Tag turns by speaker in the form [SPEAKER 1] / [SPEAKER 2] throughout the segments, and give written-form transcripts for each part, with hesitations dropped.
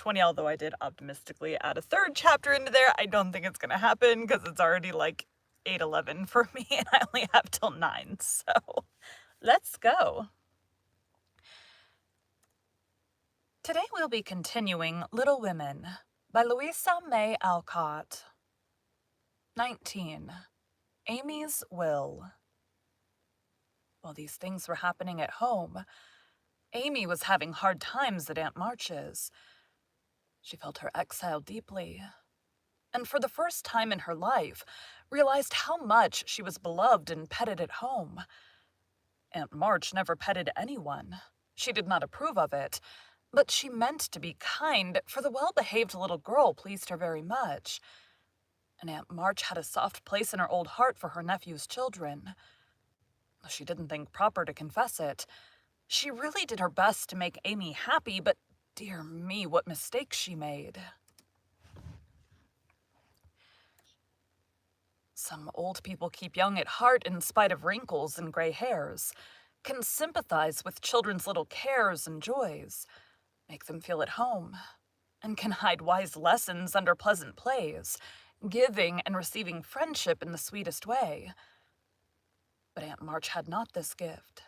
[SPEAKER 1] 20, although I did optimistically add a third chapter into there. I don't think it's going to happen because it's already like 8:11 for me and I only have till 9, so let's go. Today we'll be continuing Little Women by Louisa May Alcott. 19. Amy's Will. While these things were happening at home, Amy was having hard times at Aunt March's. She felt her exile deeply, and for the first time in her life, realized how much she was beloved and petted at home. Aunt March never petted anyone. She did not approve of it, but she meant to be kind, for the well-behaved little girl pleased her very much. And Aunt March had a soft place in her old heart for her nephew's children. Though she didn't think proper to confess it, she really did her best to make Amy happy, but dear me, what mistakes she made. Some old people keep young at heart in spite of wrinkles and gray hairs, can sympathize with children's little cares and joys, make them feel at home, and can hide wise lessons under pleasant plays, giving and receiving friendship in the sweetest way. But Aunt March had not this gift,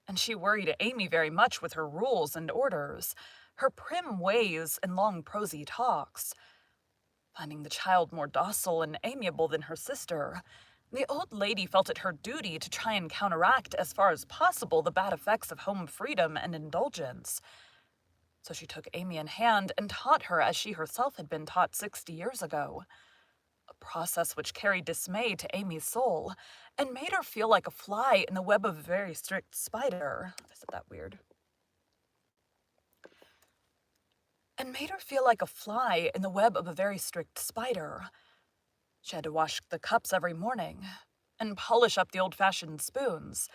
[SPEAKER 1] and she worried Amy very much with her rules and orders, her prim ways and long prosy talks. Finding the child more docile and amiable than her sister, the old lady felt it her duty to try and counteract as far as possible the bad effects of home freedom and indulgence. So she took Amy in hand and taught her as she herself had been taught 60 years ago, a process which carried dismay to Amy's soul and made her feel like a fly in the web of a very strict spider. I said that weird. And made her feel like a fly in the web of a very strict spider. She had to wash the cups every morning and polish up the old-fashioned spoons,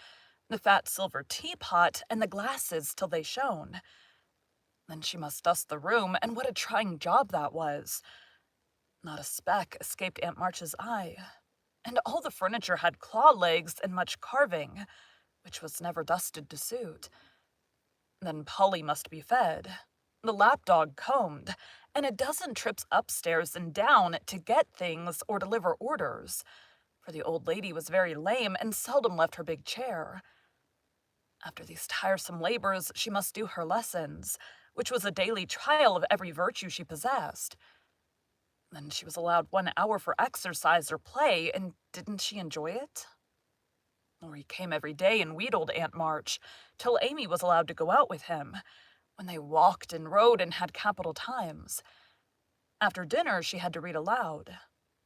[SPEAKER 1] the fat silver teapot, and the glasses till they shone. Then she must dust the room, and what a trying job that was. Not a speck escaped Aunt March's eye, and all the furniture had claw legs and much carving, which was never dusted to suit. Then Polly must be fed, the lapdog combed, and a dozen trips upstairs and down to get things or deliver orders, for the old lady was very lame and seldom left her big chair. After these tiresome labors, she must do her lessons, which was a daily trial of every virtue she possessed. Then she was allowed 1 hour for exercise or play, and didn't she enjoy it? Laurie came every day and wheedled Aunt March, till Amy was allowed to go out with him, when they walked and rode and had capital times. After dinner she had to read aloud,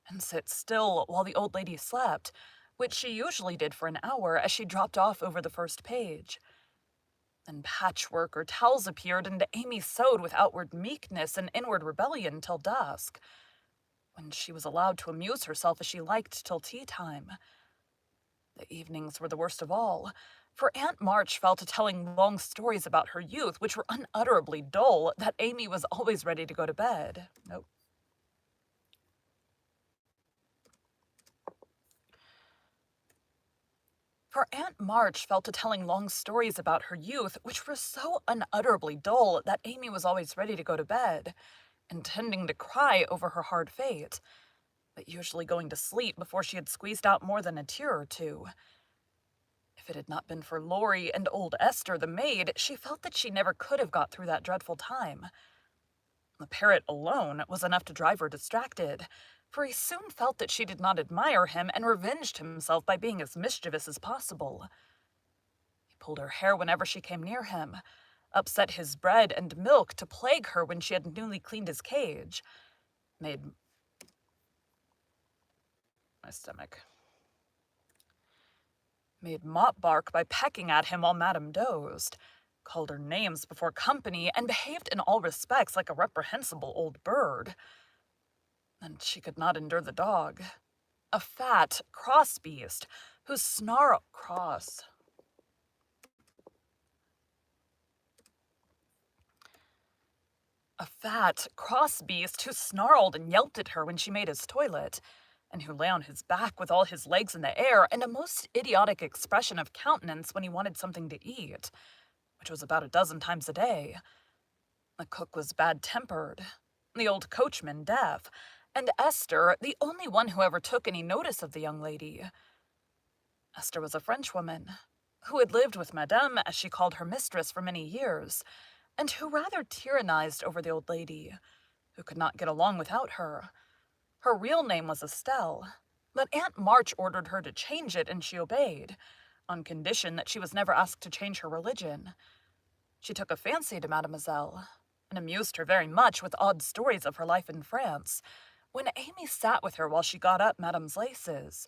[SPEAKER 1] and sit still while the old lady slept, which she usually did for an hour as she dropped off over the first page. Then patchwork or towels appeared, and Amy sewed with outward meekness and inward rebellion till dusk, when she was allowed to amuse herself as she liked till tea time. The evenings were the worst of all, for Aunt March fell to telling long stories about her youth, which were unutterably dull, that Amy was always ready to go to bed. Nope. For Aunt March fell to telling long stories about her youth, which were so unutterably dull that Amy was always ready to go to bed, intending to cry over her hard fate, but usually going to sleep before she had squeezed out more than a tear or two. If it had not been for Laurie and old Esther, the maid, she felt that she never could have got through that dreadful time. The parrot alone was enough to drive her distracted, for he soon felt that she did not admire him and revenged himself by being as mischievous as possible. He pulled her hair whenever she came near him, upset his bread and milk to plague her when she had newly cleaned his cage, made mop bark by pecking at him while Madame dozed, called her names before company, and behaved in all respects like a reprehensible old bird. And she could not endure the dog, a fat, cross beast, whose snarled and yelped at her when she made his toilet, and who lay on his back with all his legs in the air and a most idiotic expression of countenance when he wanted something to eat, which was about a dozen times a day. The cook was bad-tempered, the old coachman deaf, and Esther the only one who ever took any notice of the young lady. Esther was a Frenchwoman, who had lived with Madame, as she called her mistress, for many years, and who rather tyrannized over the old lady, who could not get along without her. Her real name was Estelle, but Aunt March ordered her to change it, and she obeyed, on condition that she was never asked to change her religion. She took a fancy to Mademoiselle, and amused her very much with odd stories of her life in France, when Amy sat with her while she got up Madame's laces.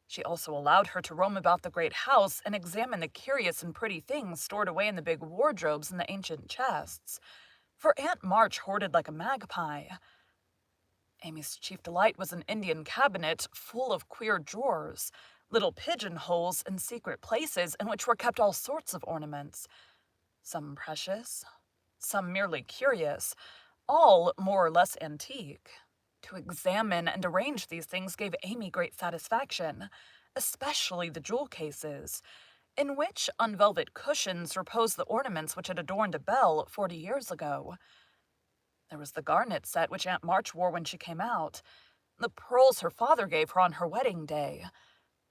[SPEAKER 1] She also allowed her to roam about the great house and examine the curious and pretty things stored away in the big wardrobes and the ancient chests, for Aunt March hoarded like a magpie. Amy's chief delight was an Indian cabinet full of queer drawers, little pigeonholes and secret places in which were kept all sorts of ornaments, some precious, some merely curious, all more or less antique. To examine and arrange these things gave Amy great satisfaction, especially the jewel cases, in which, on velvet cushions, reposed the ornaments which had adorned a belle 40 years ago. There was the garnet set which Aunt March wore when she came out, the pearls her father gave her on her wedding day,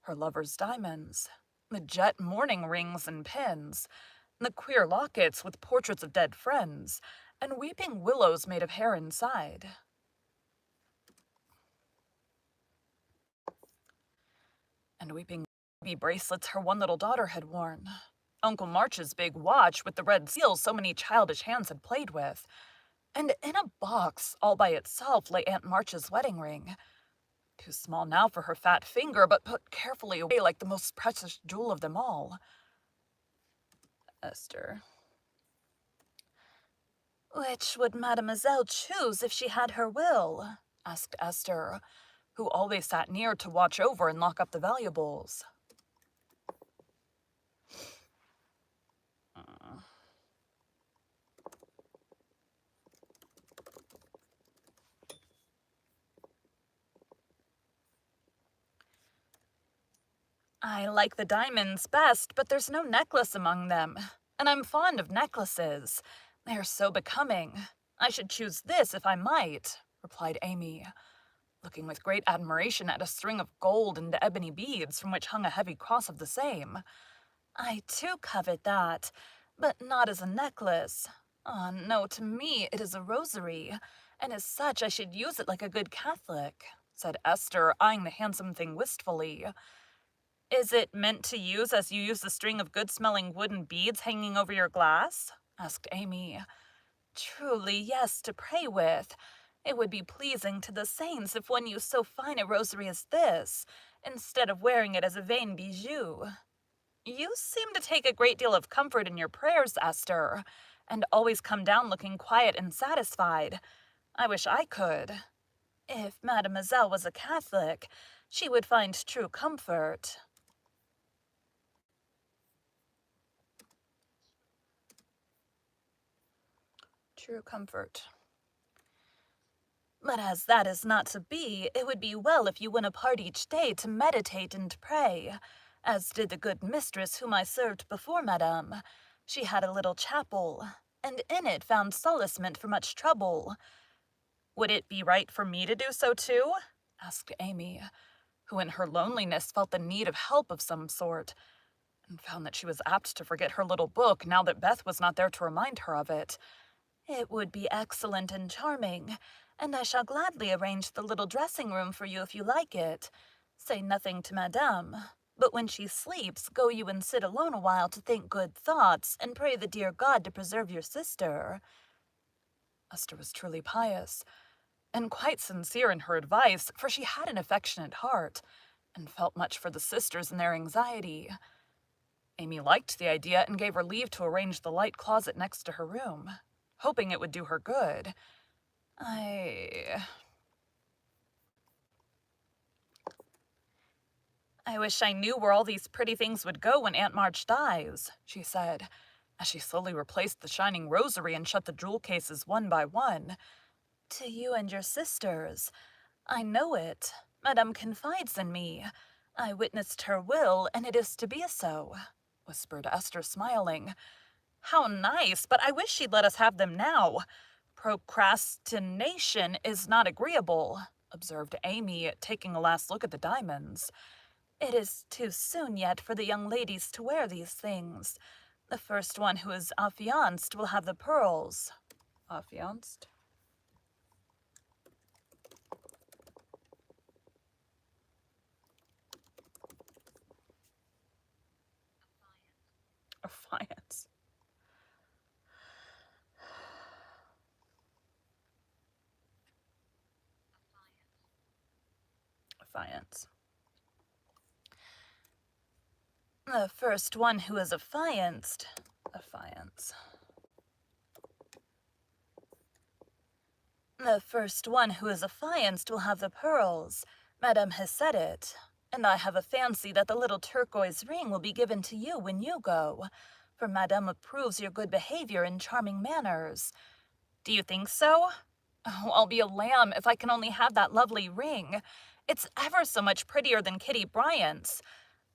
[SPEAKER 1] her lover's diamonds, the jet mourning rings and pins, the queer lockets with portraits of dead friends, and weeping willows made of hair inside. And weeping baby bracelets her one little daughter had worn. Uncle March's big watch with the red seals so many childish hands had played with. And in a box, all by itself, lay Aunt March's wedding ring. Too small now for her fat finger, but put carefully away like the most precious jewel of them all. Esther. "Which would Mademoiselle choose if she had her will?" asked Esther, who always sat near to watch over and lock up the valuables. "I like the diamonds best, but there's no necklace among them, and I'm fond of necklaces. They are so becoming. I should choose this if I might," replied Amy, looking with great admiration at a string of gold and ebony beads from which hung a heavy cross of the same. "I too covet that, but not as a necklace. Ah, no, to me it is a rosary, and as such I should use it like a good Catholic," said Esther, eyeing the handsome thing wistfully. "Is it meant to use as you use the string of good-smelling wooden beads hanging over your glass?" asked Amy. "Truly, yes, to pray with. It would be pleasing to the saints if one used so fine a rosary as this, instead of wearing it as a vain bijou." "You seem to take a great deal of comfort in your prayers, Esther, and always come down looking quiet and satisfied. I wish I could." "If Mademoiselle was a Catholic, she would find true comfort." True comfort. "But as that is not to be, it would be well if you went apart each day to meditate and pray, as did the good mistress whom I served before Madame. She had a little chapel, and in it found solacement for much trouble." "Would it be right for me to do so too?" asked Amy, who in her loneliness felt the need of help of some sort, and found that she was apt to forget her little book now that Beth was not there to remind her of it. "It would be excellent and charming, and I shall gladly arrange the little dressing-room for you if you like it. Say nothing to Madame, but when she sleeps, go you and sit alone a while to think good thoughts, and pray the dear God to preserve your sister." Esther was truly pious, and quite sincere in her advice, for she had an affectionate heart, and felt much for the sisters in their anxiety. Amy liked the idea and gave her leave to arrange the light closet next to her room, hoping it would do her good. I wish I knew where all these pretty things would go when Aunt March dies," she said, as she slowly replaced the shining rosary and shut the jewel cases one by one. "To you and your sisters. I know it. Madame confides in me. I witnessed her will, and it is to be so," whispered Esther, smiling. How nice, but I wish she'd let us have them now. Procrastination is not agreeable, observed Amy, taking a last look at the diamonds. It is too soon yet for the young ladies to wear these things. The first one who is affianced will have the pearls. Affianced? Affiance. Affiance. The first one who is affianced. Affiance. The first one who is affianced will have the pearls. Madame has said it. And I have a fancy that the little turquoise ring will be given to you when you go, for Madame approves your good behavior and charming manners. Do you think so? Oh, I'll be a lamb if I can only have that lovely ring. It's ever so much prettier than Kitty Bryant's.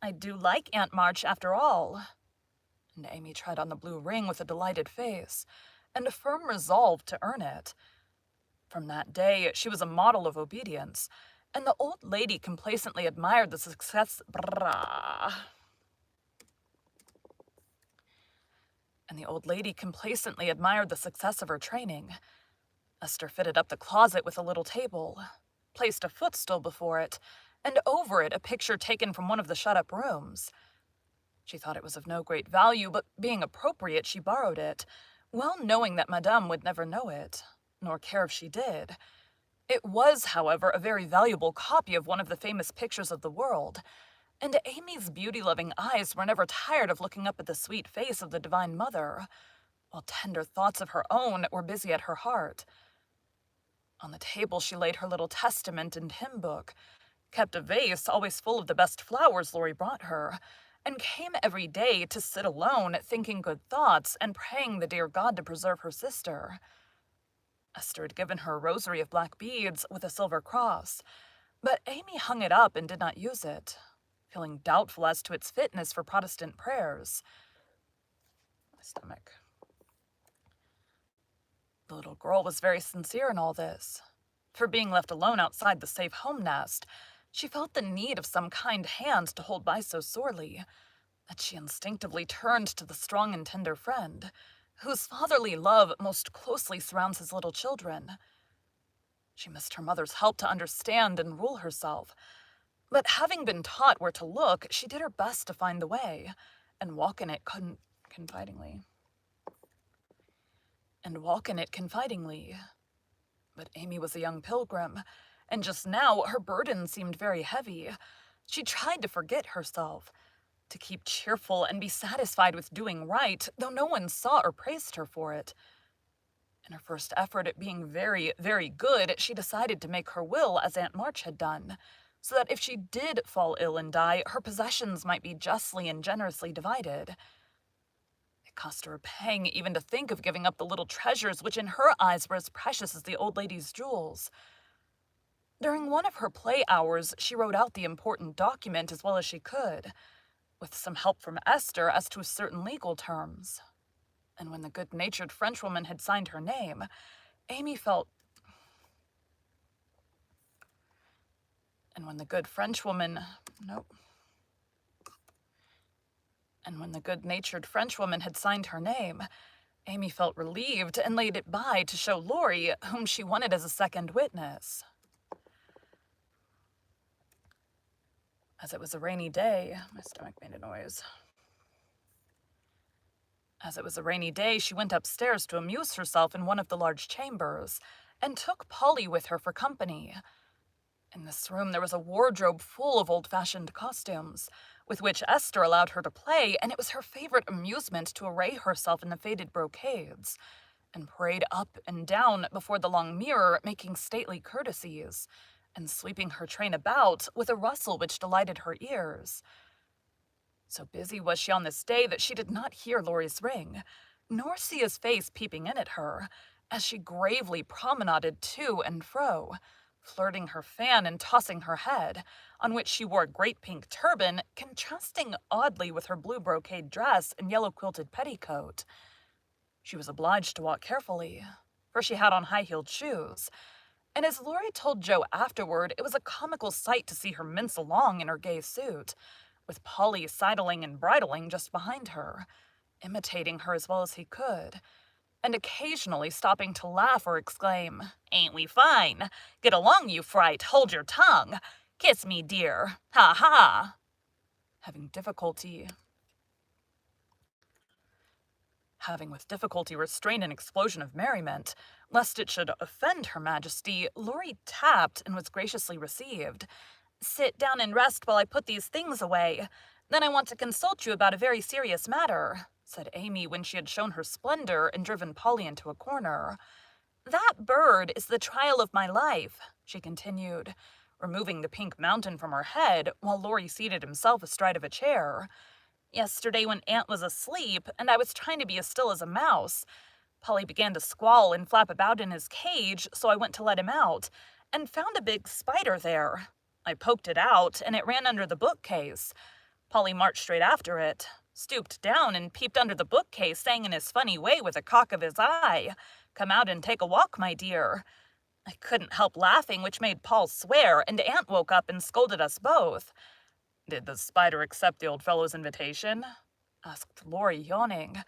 [SPEAKER 1] I do like Aunt March after all. And Amy tried on the blue ring with a delighted face, and a firm resolve to earn it. From that day, she was a model of obedience, and the old lady complacently admired the success. And the old lady complacently admired the success of her training. Esther fitted up the closet with a little table, placed a footstool before it, and over it a picture taken from one of the shut-up rooms. She thought it was of no great value, but being appropriate, she borrowed it, well knowing that Madame would never know it, nor care if she did. It was, however, a very valuable copy of one of the famous pictures of the world, and Amy's beauty-loving eyes were never tired of looking up at the sweet face of the Divine Mother, while tender thoughts of her own were busy at her heart. On the table she laid her little testament and hymn book, kept a vase always full of the best flowers Laurie brought her, and came every day to sit alone, thinking good thoughts and praying the dear God to preserve her sister. Esther had given her a rosary of black beads with a silver cross, but Amy hung it up and did not use it, feeling doubtful as to its fitness for Protestant prayers. My stomach. The little girl was very sincere in all this. For being left alone outside the safe home nest, she felt the need of some kind hand to hold by so sorely that she instinctively turned to the strong and tender friend, whose fatherly love most closely surrounds his little children. She missed her mother's help to understand and rule herself, but having been taught where to look, she did her best to find the way, and walk in it confidingly. But Amy was a young pilgrim, and just now her burden seemed very heavy. She tried to forget herself, to keep cheerful and be satisfied with doing right, though no one saw or praised her for it. In her first effort at being very, very good, she decided to make her will as Aunt March had done, so that if she did fall ill and die, her possessions might be justly and generously divided. It cost her a pang even to think of giving up the little treasures which in her eyes were as precious as the old lady's jewels. During one of her play hours, she wrote out the important document as well as she could, with some help from Esther as to certain legal terms. And when the good-natured Frenchwoman had signed her name, Amy felt... And when the good-natured Frenchwoman had signed her name, Amy felt relieved and laid it by to show Laurie, whom she wanted as a second witness. As it was a rainy day, my stomach made a noise. As it was a rainy day, she went upstairs to amuse herself in one of the large chambers, and took Polly with her for company. In this room there was a wardrobe full of old-fashioned costumes, with which Esther allowed her to play, and it was her favorite amusement to array herself in the faded brocades, and parade up and down before the long mirror, making stately courtesies, and sweeping her train about with a rustle which delighted her ears. So busy was she on this day that she did not hear Laurie's ring, nor see his face peeping in at her, as she gravely promenaded to and fro, flirting her fan and tossing her head, on which she wore a great pink turban, contrasting oddly with her blue brocade dress and yellow quilted petticoat. She was obliged to walk carefully, for she had on high-heeled shoes, and as Laurie told Joe afterward, it was a comical sight to see her mince along in her gay suit, with Polly sidling and bridling just behind her, imitating her as well as he could, and occasionally stopping to laugh or exclaim, "Ain't we fine? Get along, you fright! Hold your tongue! Kiss me, dear! Ha ha!" Having with difficulty restrained an explosion of merriment, lest it should offend Her Majesty, Laurie tapped and was graciously received. "Sit down and rest while I put these things away. Then I want to consult you about a very serious matter," said Amy when she had shown her splendor and driven Polly into a corner. "That bird is the trial of my life," she continued, removing the pink mountain from her head while Laurie seated himself astride of a chair. "Yesterday when Aunt was asleep and I was trying to be as still as a mouse, Polly began to squall and flap about in his cage, so I went to let him out, and found a big spider there. I poked it out, and it ran under the bookcase. Polly marched straight after it, stooped down and peeped under the bookcase, saying in his funny way with a cock of his eye, 'Come out and take a walk, my dear.' I couldn't help laughing, which made Paul swear, and Aunt woke up and scolded us both." "Did the spider accept the old fellow's invitation?" asked Laurie, yawning.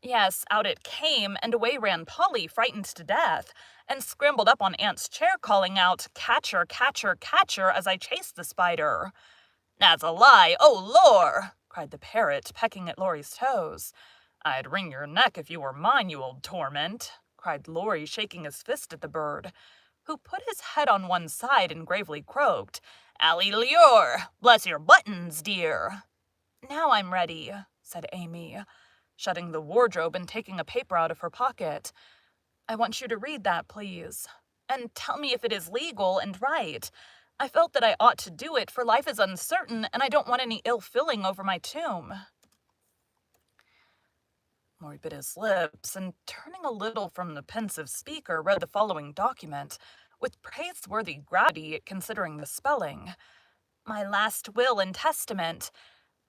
[SPEAKER 1] "Yes, out it came, and away ran Polly, frightened to death, and scrambled up on Aunt's chair, calling out, 'Catch her, catch her, catch her,' as I chased the spider." "That's a lie! Oh, lor!" cried the parrot, pecking at Laurie's toes. "I'd wring your neck if you were mine, you old torment," cried Laurie, shaking his fist at the bird, who put his head on one side and gravely croaked, "Ally Lure! Bless your buttons, dear!" "Now I'm ready," said Amy, shutting the wardrobe and taking a paper out of her pocket. "I want you to read that, please, and tell me if it is legal and right. I felt that I ought to do it, for life is uncertain, and I don't want any ill feeling over my tomb." Laurie bit his lips, and turning a little from the pensive speaker, read the following document, with praiseworthy gravity considering the spelling. "My last will and testament.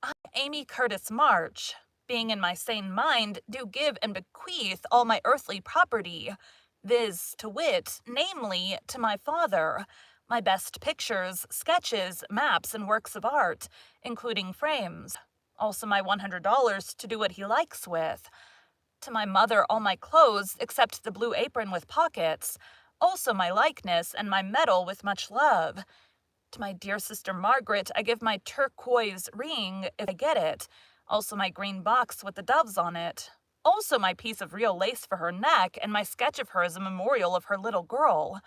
[SPEAKER 1] I, Amy Curtis March, being in my sane mind, do give and bequeath all my earthly property, viz. To wit, namely, to my father, my best pictures, sketches, maps, and works of art, including frames. Also my $100 to do what he likes with. To my mother all my clothes except the blue apron with pockets, also my likeness and my medal with much love. To my dear sister Margaret I give my turquoise ring if I get it, also my green box with the doves on it, also my piece of real lace for her neck and my sketch of her as a memorial of her little girl.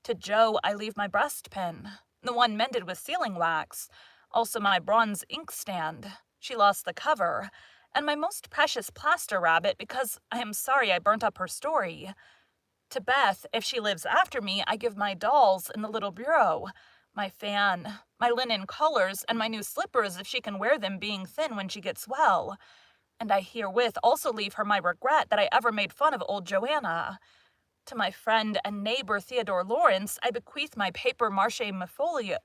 [SPEAKER 1] To Joe I leave my breastpin, the one mended with sealing wax, also my bronze inkstand. She lost the cover, and my most precious plaster rabbit because I am sorry I burnt up her story. To Beth, if she lives after me, I give my dolls in the little bureau, my fan, my linen collars, and my new slippers if she can wear them, being thin when she gets well. And I herewith also leave her my regret that I ever made fun of old Joanna. To my friend and neighbor Theodore Lawrence, I bequeath my papier-mâché folio.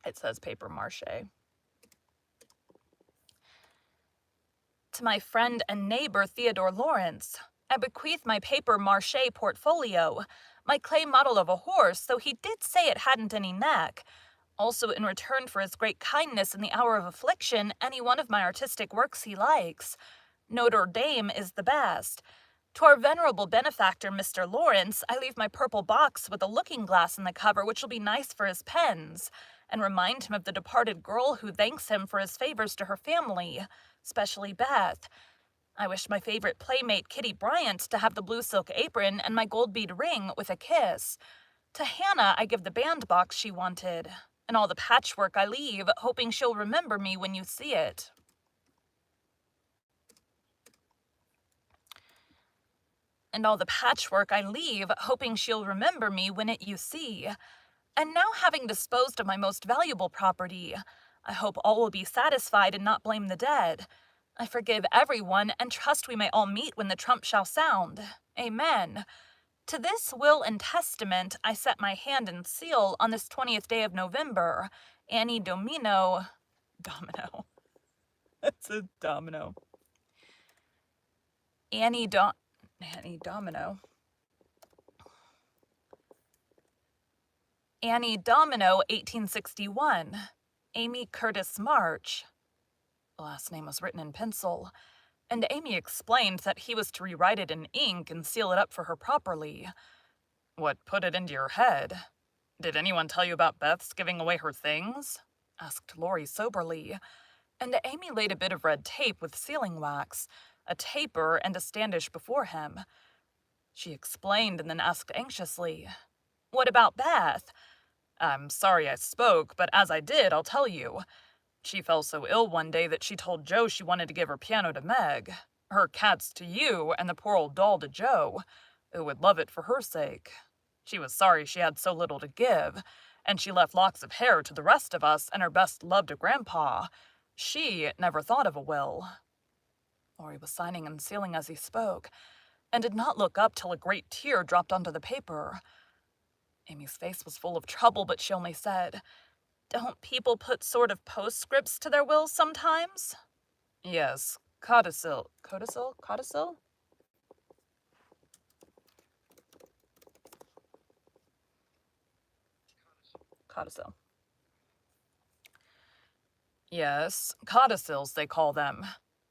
[SPEAKER 1] It says papier-mâché. To my friend and neighbor Theodore Lawrence, I bequeath my papier-mâché portfolio, my clay model of a horse, though he did say it hadn't any neck. Also, in return for his great kindness in the hour of affliction, any one of my artistic works he likes. Notre Dame is the best. To our venerable benefactor, Mr. Lawrence, I leave my purple box with a looking-glass in the cover, which will be nice for his pens, and remind him of the departed girl who thanks him for his favors to her family, especially Beth. I wish my favorite playmate, Kitty Bryant, to have the blue silk apron and my gold bead ring with a kiss. To Hannah I give the bandbox she wanted, and all the patchwork I leave, hoping she'll remember me when you see it. And all the patchwork I leave, hoping she'll remember me when it you see. And now having disposed of my most valuable property, I hope all will be satisfied and not blame the dead. I forgive everyone, and trust we may all meet when the trump shall sound. Amen. To this will and testament I set my hand and seal on this 20th day of November. Annie Domino. Domino. That's a domino. Annie Domino. Annie Domino, 1861. Amy Curtis March. The last name was written in pencil, and Amy explained that he was to rewrite it in ink and seal it up for her properly. What put it into your head? Did anyone tell you about Beth's giving away her things? Asked Laurie soberly, and Amy laid a bit of red tape with sealing wax, a taper, and a standish before him. She explained and then asked anxiously, "What about Beth?" "I'm sorry I spoke, but as I did, I'll tell you. She fell so ill one day that she told Joe she wanted to give her piano to Meg, her cats to you, and the poor old doll to Joe, who would love it for her sake. She was sorry she had so little to give, and she left locks of hair to the rest of us and her best love to Grandpa. She never thought of a will." Laurie was signing and sealing as he spoke, and did not look up till a great tear dropped onto the paper. Amy's face was full of trouble, but she only said, "Don't people put sort of postscripts to their wills sometimes?" "Yes, codicil. Codicil? Codicil?" Codicil. "Yes, codicils, they call them."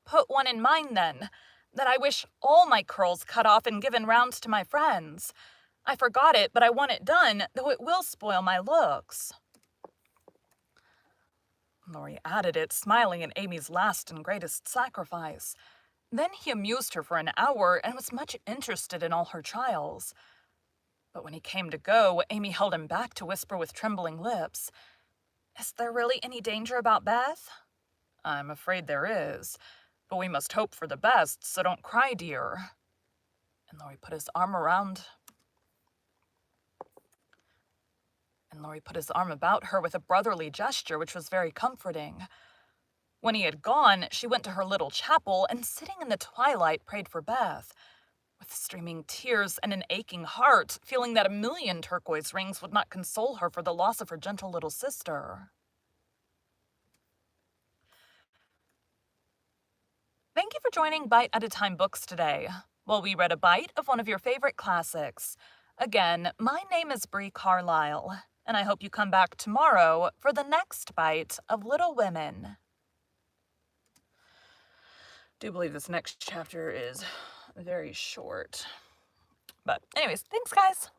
[SPEAKER 1] "Put one in mine, then, that I wish all my curls cut off and given round to my friends. I forgot it, but I want it done, though it will spoil my looks." Laurie added it, smiling at Amy's last and greatest sacrifice. Then he amused her for an hour and was much interested in all her trials. But when he came to go, Amy held him back to whisper with trembling lips, "Is there really any danger about Beth?" "I'm afraid there is, but we must hope for the best, so don't cry, dear." And Laurie put his arm about her with a brotherly gesture which was very comforting. When he had gone, she went to her little chapel and, sitting in the twilight, prayed for Beth, with streaming tears and an aching heart, feeling that a million turquoise rings would not console her for the loss of her gentle little sister. Thank you for joining Bite at a Time Books today, while we read a bite of one of your favorite classics. Again, my name is Bree Carlile, and I hope you come back tomorrow for the next bite of Little Women. I do believe this next chapter is very short. But anyways, thanks guys.